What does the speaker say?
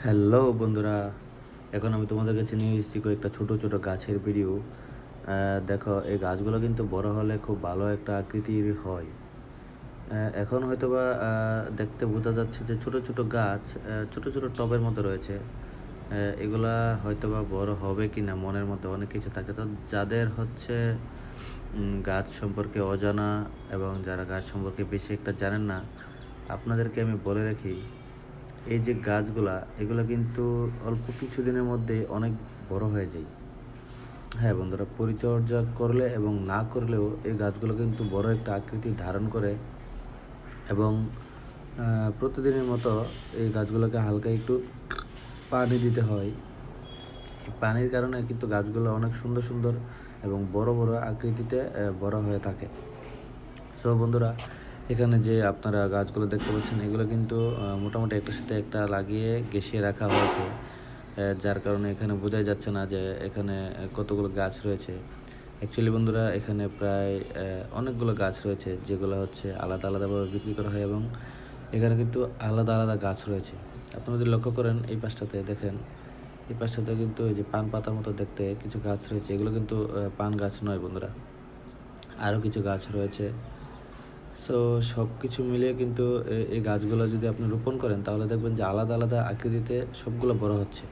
Hello বন্ধুরা, এখন আমি তোমাদের কাছে নিয়ে এসেছি কয়েকটা ছোট ছোট গাছের ভিডিও। দেখো, এই গাছগুলো কিন্তু বড় হলে খুব ভালো একটা আকৃতির হয়। এখন হয়তোবা দেখতে বোঝা যাচ্ছে যে ছোট ছোট গাছ, ছোট ছোট টবের মতো রয়েছে। এগুলা হয়তোবা বড় হবে কি না, মনের মধ্যে অনেক কিছু থাকে। তো যাদের হচ্ছে গাছ সম্পর্কে অজানা এবং যারা গাছ সম্পর্কে বেশি একটা জানেন না, আপনাদেরকে আমি বলে রাখি, এই যে গাছগুলা, এগুলো কিন্তু অল্প কিছুদিনের মধ্যে অনেক বড় হয়ে যায়। হ্যাঁ বন্ধুরা, পরিচর্যা করলে এবং না করলেও এই গাছগুলো কিন্তু বড় একটা আকৃতি ধারণ করে। এবং প্রতিদিনের মতো এই গাছগুলোকে হালকা একটু পানি দিতে হয়। এই পানির কারণে কিন্তু গাছগুলো অনেক সুন্দর সুন্দর এবং বড় বড় আকৃতিতে বড় হয়ে থাকে। সো বন্ধুরা, এখানে যে আপনারা গাছগুলো দেখতে পাচ্ছেন, এগুলো কিন্তু মোটামুটি একটার সাথে একটা লাগিয়ে গেছিয়ে রাখা হয়েছে। যার কারণে এখানে বোঝাই যাচ্ছে না যে এখানে কতগুলো গাছ রয়েছে। অ্যাকচুয়ালি বন্ধুরা, এখানে প্রায় অনেকগুলো গাছ রয়েছে, যেগুলো হচ্ছে আলাদা আলাদাভাবে বিক্রি করা হয় এবং এখানে কিন্তু আলাদা আলাদা গাছ রয়েছে। আপনারা যদি লক্ষ্য করেন, এই পাশটাতে দেখেন, এই পাশটাতে কিন্তু এই যে পান পাতার মতো দেখতে কিছু গাছ রয়েছে, এগুলো কিন্তু পান গাছ নয় বন্ধুরা, আরও কিছু গাছ রয়েছে। সো সব কিছু মিলিয়ে কিন্তু এই গাছগুলো যদি আপনি রোপণ করেন, তাহলে দেখবেন যে আলাদা আলাদা আকৃতিতে সবগুলো বড় হচ্ছে।